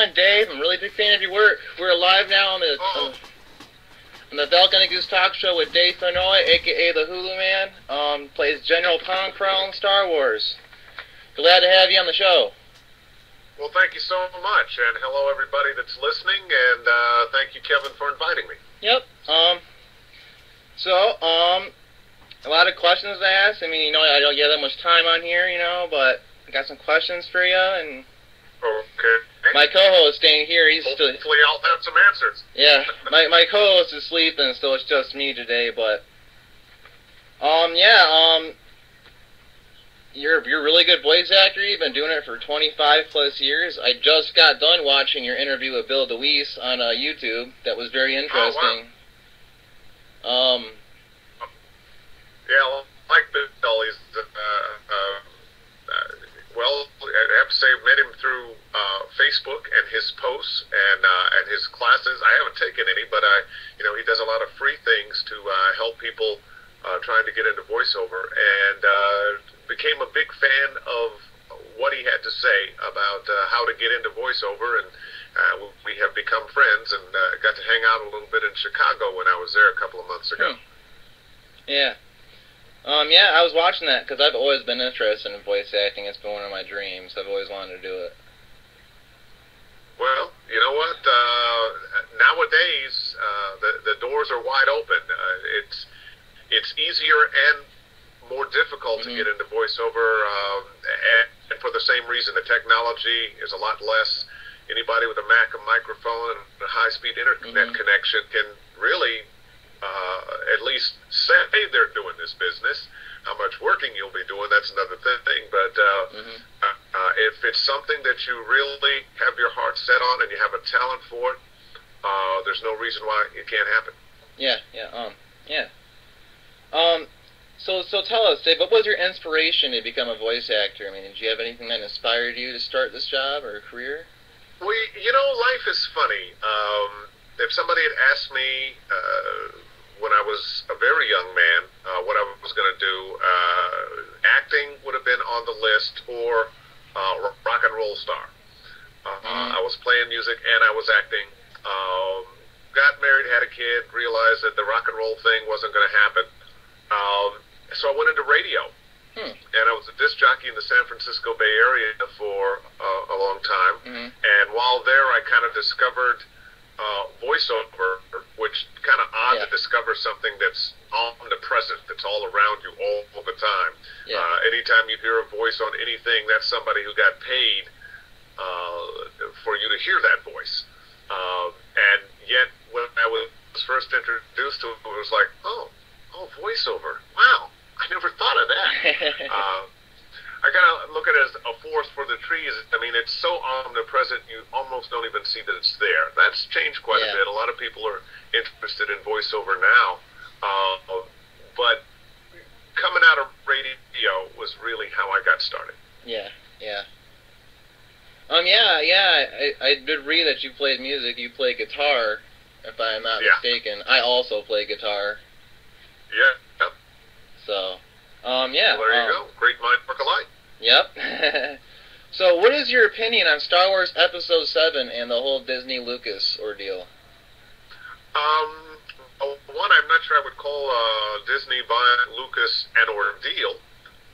doing, Dave? I'm a really big fan of your work. We're live now on the Valcon and Goose talk show with Dave Fennoy, a.k.a. the Hulu Man. Plays General Pong Krell in Star Wars. Glad to have you on the show. Well, thank you so much, and hello everybody that's listening, and thank you, Kevin, for inviting me. Yep. A lot of questions to ask. I mean, you know, I don't get that much time on here, you know, but I got some questions for you, and okay. My co-host staying here, he's still... Hopefully I'll have some answers. Yeah, my co-host is sleeping, so it's just me today, but... You're a really good voice actor. You've been doing it for 25 plus years. I just got done watching your interview with Bill DeWeese on YouTube. That was very interesting. Oh, wow. Yeah, like Bill, he's, well, I have to say, I've met him through Facebook and his posts and his classes. I haven't taken any, but he does a lot of free things to help people trying to get into voiceover, and became a big fan of what he had to say about how to get into voiceover, and we have become friends, and got to hang out a little bit in Chicago when I was there a couple of months ago. Yeah. I was watching that because I've always been interested in voice acting. It's been one of my dreams. I've always wanted to do it. Well, you know what? Nowadays, the doors are wide open. It's easier and more difficult to get into voiceover, and for the same reason, the technology is a lot less. Anybody with a Mac, a microphone, and a high-speed internet connection can really at least say they're doing this business. How much working you'll be doing, that's another thing. But if it's something that you really have your heart set on and you have a talent for it, there's no reason why it can't happen. So tell us, Dave, what was your inspiration to become a voice actor? I mean, did you have anything that inspired you to start this job or career? Life is funny. If somebody had asked me when I was a very young man what I was going to do, acting would have been on the list, or rock and roll star. I was playing music and I was acting. Got married, had a kid, realized that the rock and roll thing wasn't going to happen. So I went into radio, and I was a disc jockey in the San Francisco Bay Area for a long time. And while there, I kind of discovered voiceover, which kind of odd to discover something that's omnipresent, that's all around you all the time. Anytime you hear a voice on anything, that's somebody who got paid for you to hear that voice. And yet, when I was first introduced to it, it was like, oh, voiceover. Wow, I never thought of that. I kind of look at it as a forest for the trees. I mean, it's so omnipresent, you almost don't even see that it's there. That's changed quite a bit. A lot of people are interested in voiceover now. But coming out of radio was really how I got started. I did read that you played music. You play guitar, if I'm not mistaken. I also play guitar. Yep. So, well, there you go. Great mind work alike. Yep. So, what is your opinion on Star Wars Episode 7 and the whole Disney Lucas ordeal? One, I'm not sure I would call Disney buying Lucas an ordeal.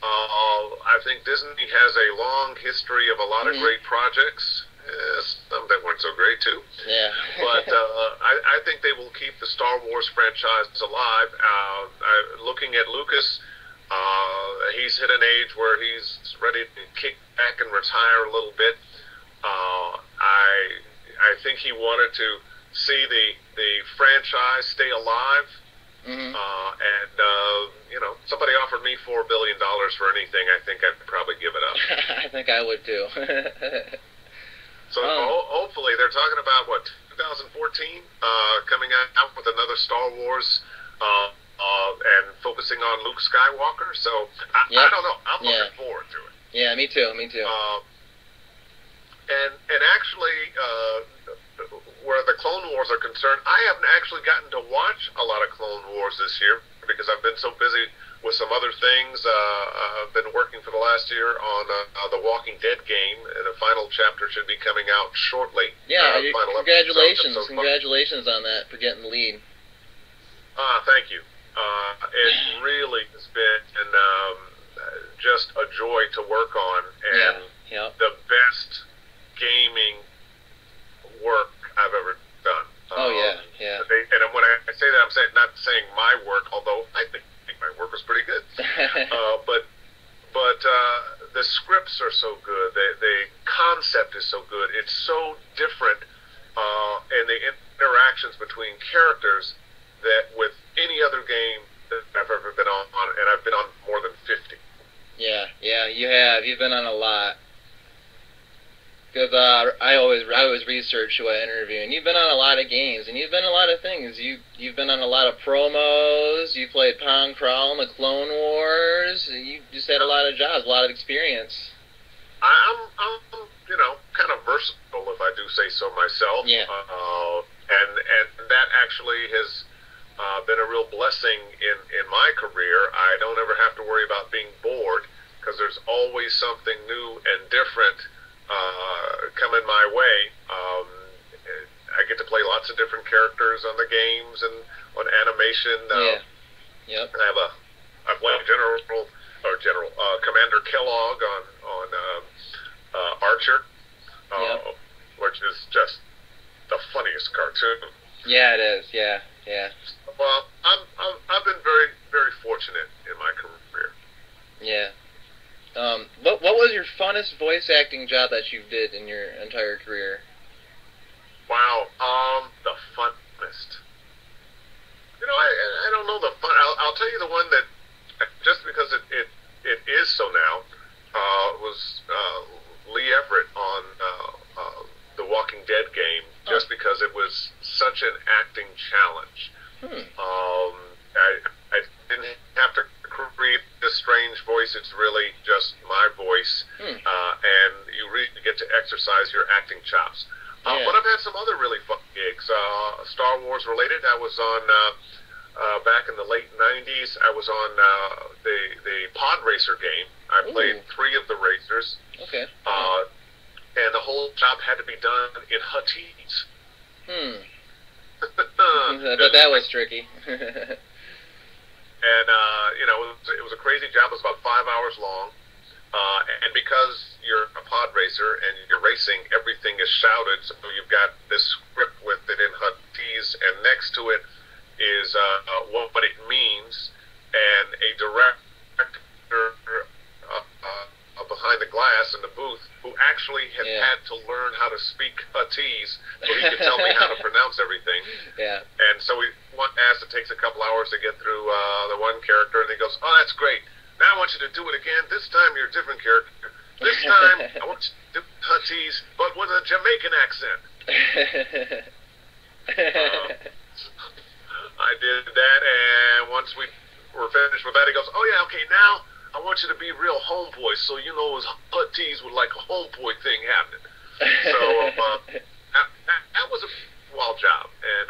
I think Disney has a long history of a lot of great projects. Some that weren't so great, too. Yeah. But I think they will keep the Star Wars franchise alive. Looking at Lucas, he's hit an age where he's ready to kick back and retire a little bit. I think he wanted to see the franchise stay alive. Somebody offered me $4 billion for anything, I think I'd probably give it up. I think I would, too. So hopefully they're talking about, 2014, coming out with another Star Wars, and focusing on Luke Skywalker. So I don't know. I'm looking forward to it. Yeah, me too. And actually, where the Clone Wars are concerned, I haven't actually gotten to watch a lot of Clone Wars this year because I've been so busy with some other things. I've been working for the last year on The Walking Dead game, and the final chapter should be coming out shortly. Yeah, congratulations on that for getting the lead. Thank you. It really has been just a joy to work on, and the best gaming work I've ever done. And when I say that, I'm not saying my work, although I think my work was pretty good. But the scripts are so good. The concept is so good. It's so different, and the interactions between characters that with any other game that I've ever been on, and I've been on more than 50. Yeah, you have. You've been on a lot. Because I always research who I interview, and you've been on a lot of games, and you've been on a lot of things. You've been on a lot of promos. You played Pong Crawl, the Clone Wars. You just had a lot of jobs, a lot of experience. I'm kind of versatile, if I do say so myself. Yeah. And that actually has been a real blessing in my career. I don't ever have to worry about being bored, because there's always something new and different coming my way. I get to play lots of different characters on the games and on animation. I played Commander Kellogg on Archer, which is just the funniest cartoon. Yeah, it is. Yeah. Well, I've been very, very fortunate in my career. Yeah. What was your funnest voice acting job that you did in your entire career? Wow, the funnest. I don't know the fun. I'll tell you the one that, just because it is so now, was Lee Everett on the Walking Dead game, just because it was such an acting challenge. I didn't have to create this strange voice. It's really just my voice, and you really get to exercise your acting chops. But I've had some other really fun gigs. Star Wars related. I was on back in the late '90s. I was on the Pod Racer game. I played 3 of the racers. Okay. And the whole job had to be done in Huttese. But that was tricky. And, it was a crazy job. It was about 5 hours long. And because you're a pod racer and you're racing, everything is shouted. So you've got this script with it in Huttese, and next to it is what it means. And a director behind the glass in the booth who actually had to learn how to speak Huttese so he could tell me how to pronounce everything. Yeah. And so it takes a couple hours to get through the one character, and he goes, "Oh, that's great. Now I want you to do it again. This time you're a different character. This time I want you to do Huttese, but with a Jamaican accent." I did that, and once we were finished with that, he goes, "Oh yeah, okay, now I want you to be real homeboy, so you know it was Huttese with like a homeboy thing happening." So that was a wild job, and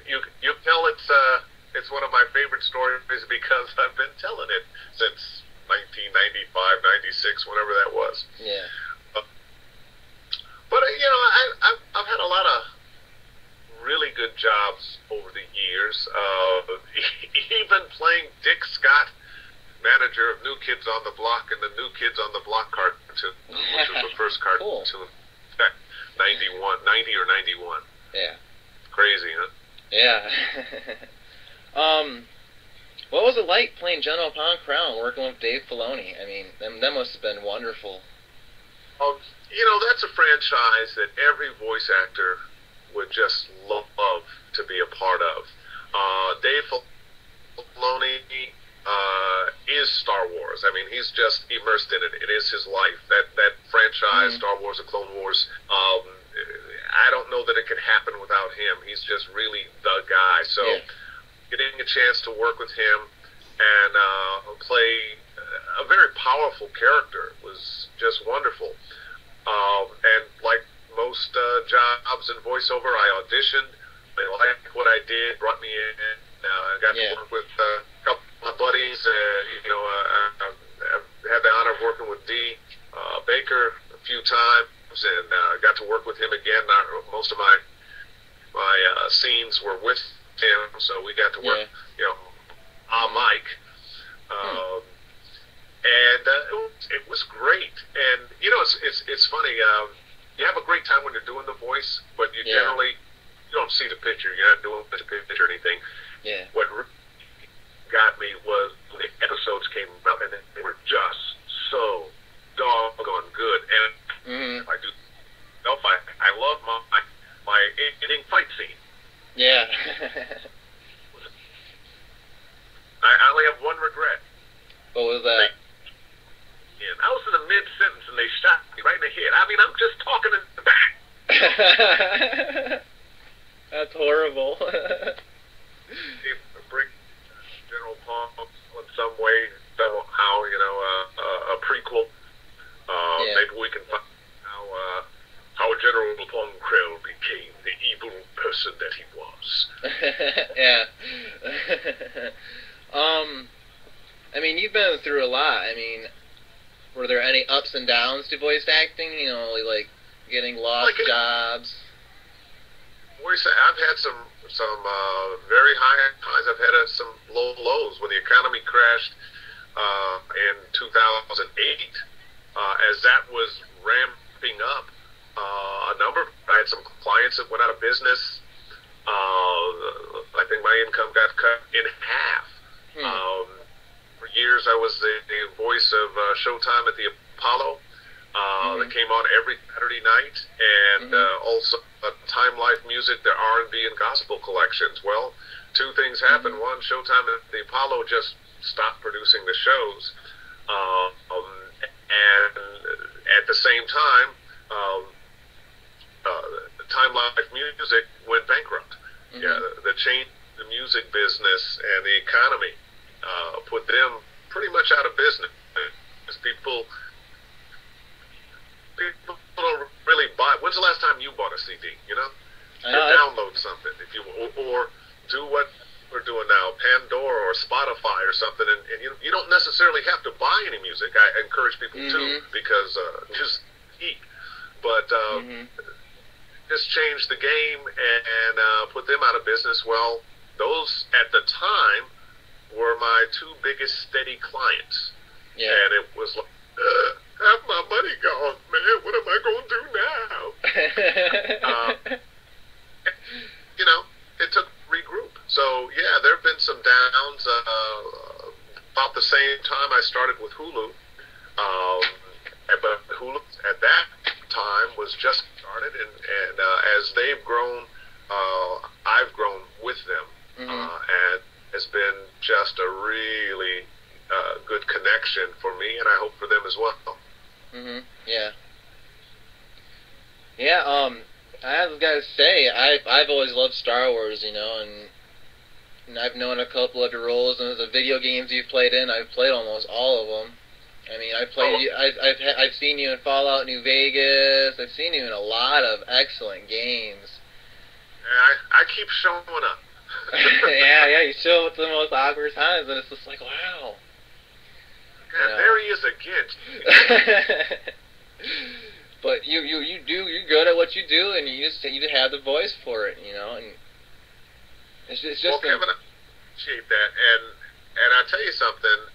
you tell it's one of my favorite stories because I've been telling it since 1995, 96, whenever that was. Yeah. But I've had a lot of really good jobs over the years. Even playing Dick Scott, manager of New Kids on the Block, and the New Kids on the Block cartoon, which was the first cartoon. Cool. 90 or 91. Yeah. Crazy, huh? Yeah. What was it like playing General Pong Crown, working with Dave Filoni? I mean, that must have been wonderful. That's a franchise that every voice actor would just love to be a part of. Dave Filoni is Star Wars. I mean, he's just immersed in it. It is his life. That franchise, Star Wars, the Clone Wars, I don't know that it could happen without him. He's just really the guy. So getting a chance to work with him and play a very powerful character was just wonderful. And like most jobs in voiceover, I auditioned. They liked what I did, brought me in, and got to work with a couple of of buddies. I've had the honor of working with D. Baker a few times, and got to work with him again. Most of my scenes were with him, so we got to work, on mic. And it was great. And it's funny. You have a great time when you're doing the voice, but you generally you don't see the picture. You're not doing the picture or anything. Yeah. What got me was when the episodes came out, and they were just so doggone good. And I do. I love my ending fight scene. Yeah. I only have one regret. What was that? And I was in the mid-sentence, and they shot me right in the head. I mean, I'm just talking in the back. That's horrible. Bring General Pong in some way, somehow, a prequel. Maybe we can find how General Pong Krell became the evil person that he was. Yeah. I mean, you've been through a lot. I mean, were there any ups and downs to voice acting? Like getting lost jobs? I've had some very high highs. I've had some low lows. When the economy crashed in 2008, as that was ramping up, I had some clients that went out of business. I think my income got cut in half. For years, I was the voice of Showtime at the Apollo. That came on every Saturday night, and also Time Life Music, the R&B and gospel collections. Well, two things happened. One, Showtime at the Apollo just stopped producing the shows, and at the same time, Time Life Music went bankrupt. The change in the music business and the economy put them pretty much out of business. People don't really buy. When's the last time you bought a CD? Or download something, if you or do what we're doing now, Pandora or Spotify or something, and you don't necessarily have to buy any music. I encourage people to, because just eat, but just change the game and put them out of business. Well, those at the time were my two biggest steady clients, and it was like, have my money gone, man. What am I going to do now? It took regroup. So yeah, there have been some downs. About the same time I started with Hulu, but Hulu at that time was just started, and as they've grown, I've grown with them, and it's been just a really good connection for me, and I hope for them as well. Yeah. Yeah. I was gonna say I've always loved Star Wars, and I've known a couple of your roles, and the video games you've played in, I've played almost all of them. I mean, I've seen you in Fallout New Vegas. I've seen you in a lot of excellent games. Yeah, I keep showing up. yeah, you show up at the most awkward times, and it's just like, wow. God, there he is again. But you're good at what you do, and you just have the voice for it, and it's just. Well, Kevin, I appreciate that, and I tell you something.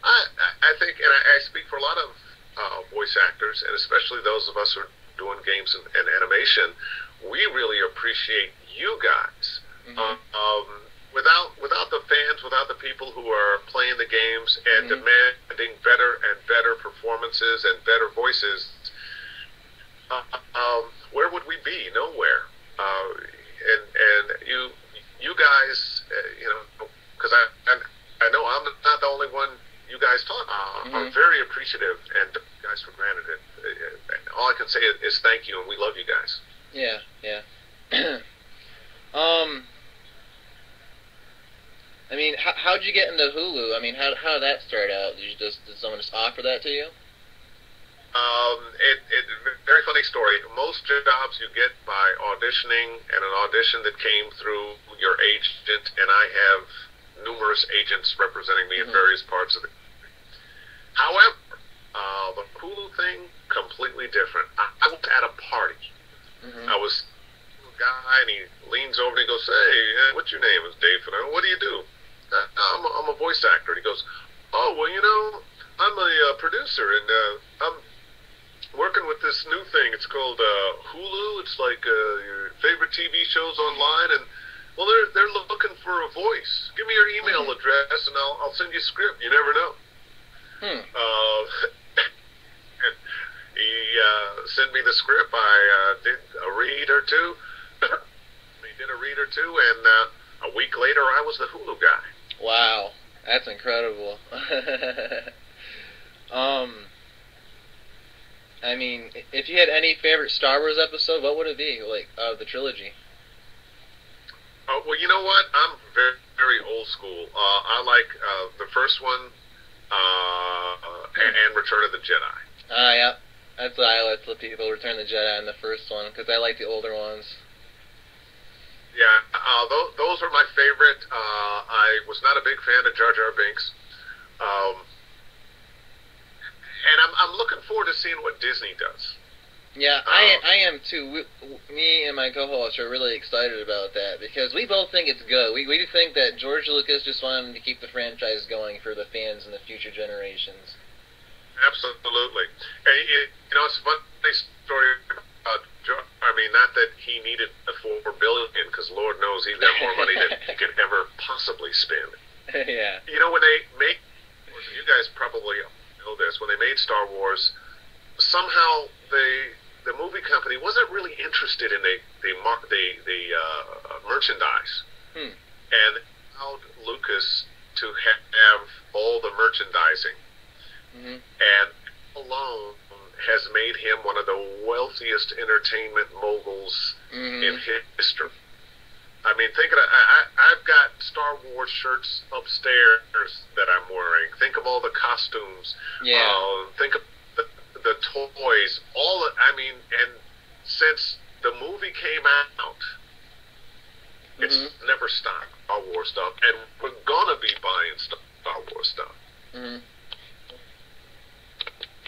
I think, and I speak for a lot of voice actors, and especially those of us who are doing games and animation. We really appreciate you guys. Without the fans, without the people who are playing the games and demanding better and better performances and better voices, where would we be? Nowhere. And you guys, because I know I'm not the only one you guys talk. I'm very appreciative and took you guys for granted. All I can say is thank you, and we love you guys. Yeah. I mean, how'd you get into Hulu? I mean, how did that start out? Did someone just offer that to you? Very funny story. Most jobs you get by auditioning, and an audition that came through your agent, and I have numerous agents representing me in various parts of the country. However, the Hulu thing, completely different. I was at a party. I was a guy, and he leans over and he goes, "Hey, what's your name?" It's Dave. And I go, "What do you do?" I'm a voice actor. And he goes, "Oh, well, you know, I'm a producer, and I'm working with this new thing. It's called Hulu. It's like your favorite TV shows online, and well, they're looking for a voice. Give me your email address, and I'll send you a script. You never know." And he sent me the script. I did a read or two. He did a read or two, and a week later, I was the Hulu guy. Wow, that's incredible. I mean, if you had any favorite Star Wars episode, what would it be, like, of the trilogy? Well, you know what? I'm very, very old school. I like the first one and Return of the Jedi. Yeah. That's what I like to let people, Return of the Jedi in the first one, because I like the older ones. Yeah, those are my favorite. I was not a big fan of Jar Jar Binks. And I'm looking forward to seeing what Disney does. Yeah, I am too. Me and my co-host are really excited about that because we both think it's good. We think that George Lucas just wanted to keep the franchise going for the fans and the future generations. Absolutely. And, you know, it's a funny story about George. I mean, not that he needed the $4 billion, because Lord knows he's got more money than he could ever possibly spend. Yeah. You know, when they make, you guys probably know this, when they made Star Wars, somehow the movie company wasn't really interested in the merchandise, and allowed Lucas to have all the merchandising, and alone has made him one of the wealthiest entertainment moguls in history. I mean, think of it. I've got Star Wars shirts upstairs that I'm wearing. Think of all the costumes. Yeah. Think of the toys. I mean, and since the movie came out, it's never stopped. Star Wars stuff, and we're gonna be buying Star Wars stuff.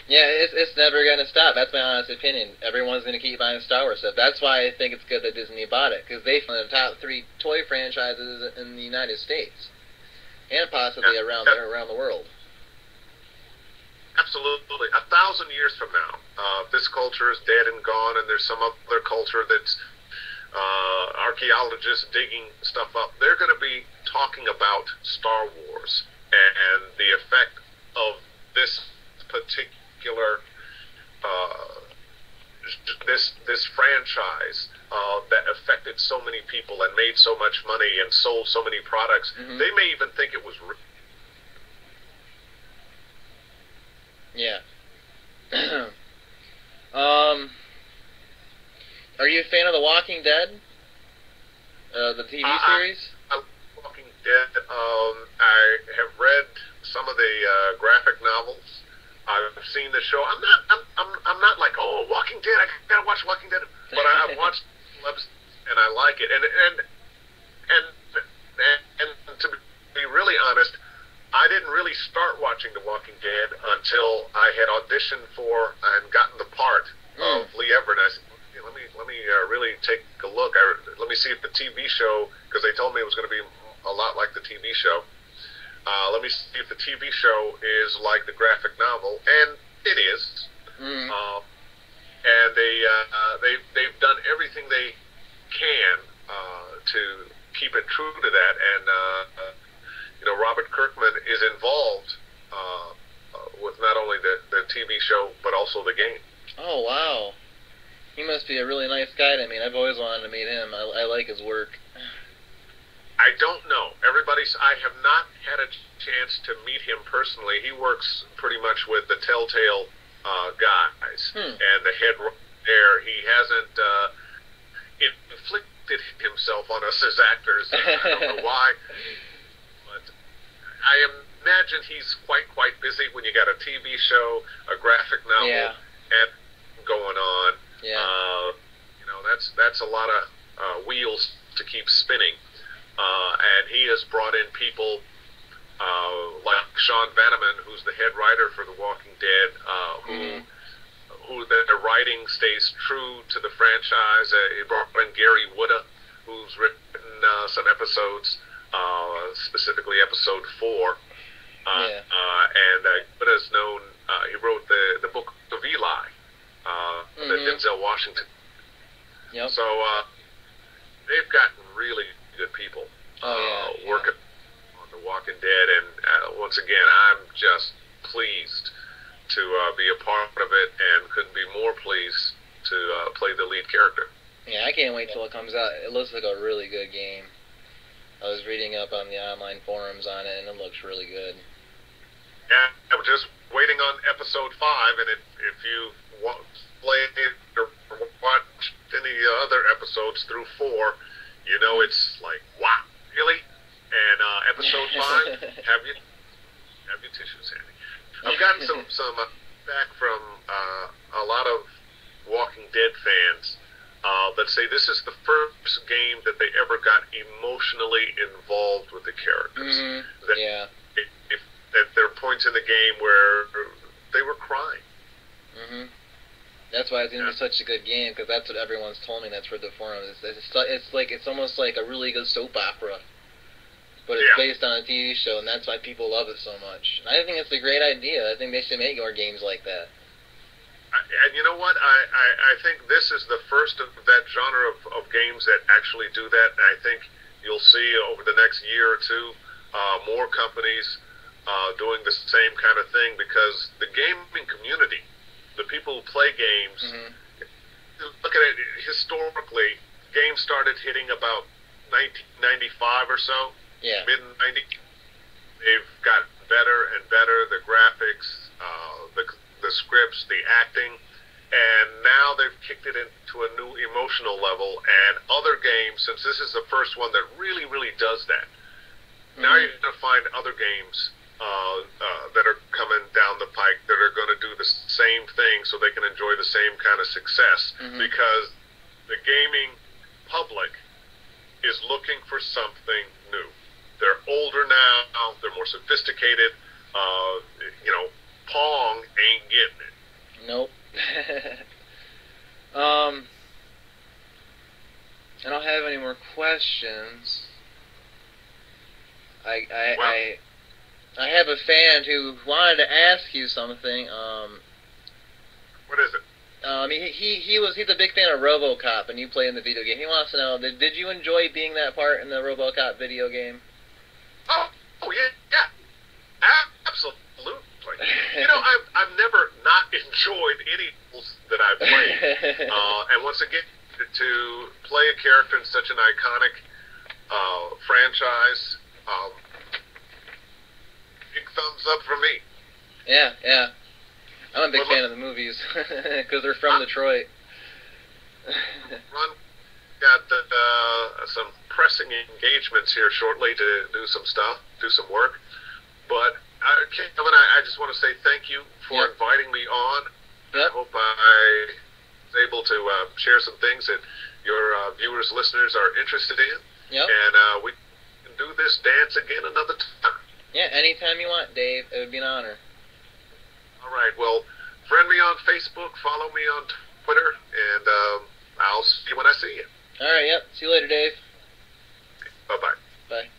Yeah, it's never going to stop. That's my honest opinion. Everyone's going to keep buying Star Wars stuff. That's why I think it's good that Disney bought it, because they found the top 3 toy franchises in the United States, and possibly around the world. Absolutely. 1,000 years from now, this culture is dead and gone, and there's some other culture that's archaeologists digging stuff up. They're going to be talking about Star Wars and the effect of this particular this franchise that affected so many people and made so much money and sold so many products. They may even think it was yeah. Are you a fan of The Walking Dead? The TV series? Walking Dead. I have read some of the graphic novels. I've seen the show. I'm not like, oh, Walking Dead, I gotta watch Walking Dead, but I've watched and I like it. And to be really honest, I didn't really start watching The Walking Dead until I had auditioned for and gotten the part of Lee Everett. And I said, hey, let me really take a look. Let me see if the TV show, because they told me it was going to be a lot like the TV show. Let me see if the TV show is like the graphic novel, and it is. And they've done everything they can to keep it true to that. And you know, Robert Kirkman is involved with not only the TV show but also the game. Oh wow, he must be a really nice guy to meet. I've always wanted to meet him. I like his work. I don't know. I have not had a chance to meet him personally. He works pretty much with the Telltale guys, and the head there. He hasn't inflicted himself on us as actors. I don't know why, but I imagine he's quite busy when you got a TV show, a graphic novel, and going on. Yeah. You know, that's a lot of wheels to keep spinning. and he has brought in people like Sean Vanneman, who's the head writer for The Walking Dead, who their writing stays true to the franchise. He brought in Gary Whitta, who's written some episodes, specifically episode 4. And Whitta's known, he wrote the Book of Eli, that Denzel Washington. Yep. So they've got really good people working on The Walking Dead, and once again, I'm just pleased to be a part of it, and couldn't be more pleased to play the lead character. Yeah, I can't wait till it comes out. It looks like a really good game. I was reading up on the online forums on it, and it looks really good. Yeah, I'm just waiting on episode 5, and if you played or watched any other episodes through 4, you know it's like, wow, really? And episode 5, have your tissues handy. I've gotten some back from a lot of Walking Dead fans that say this is the first game that they ever got emotionally involved with the characters. That there are points in the game where they were crying. That's why it's going to be such a good game, because that's what everyone's told me. That's where the forum is. It's almost like a really good soap opera, but it's based on a TV show, and that's why people love it so much. And I think it's a great idea. I think they should make more games like that. And you know what? I think this is the first of that genre of games that actually do that. And I think you'll see over the next year or two more companies doing the same kind of thing, because the gaming community, the people who play games, look at it historically, games started hitting about 1995 or so, mid-90s. They've gotten better and better, the graphics, the scripts, the acting, and now they've kicked it into a new emotional level. And other games, since this is the first one that really, really does that, now you're going to find other games that are coming down the pike that are going to do the same thing, so they can enjoy the same kind of success, because the gaming public is looking for something new. They're older now, they're more sophisticated. Pong ain't getting it. Nope. I don't have any more questions. I have a fan who wanted to ask you something. What is it? He's a big fan of RoboCop, and you play in the video game. He wants to know, did you enjoy being that part in the RoboCop video game? Oh yeah, absolutely. I've never not enjoyed any that I've played, and once again, to play a character in such an iconic franchise, big thumbs up for me. Yeah. I'm a big fan of the movies, because they're from Detroit. Got some pressing engagements here shortly to do some stuff, do some work. But, Kevin, I just want to say thank you for inviting me on. I hope I was able to share some things that your viewers, listeners are interested in. And we can do this dance again another time. Yeah, anytime you want, Dave. It would be an honor. All right. Well, friend me on Facebook, follow me on Twitter, and I'll see you when I see you. All right, yep. See you later, Dave. Bye-bye. Bye.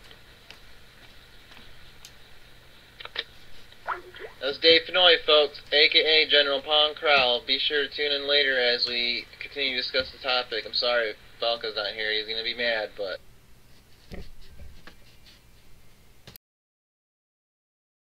That's Dave Fenoy, folks, a.k.a. General Pong Crowell. Be sure to tune in later as we continue to discuss the topic. I'm sorry Valcon's not here. He's going to be mad, but...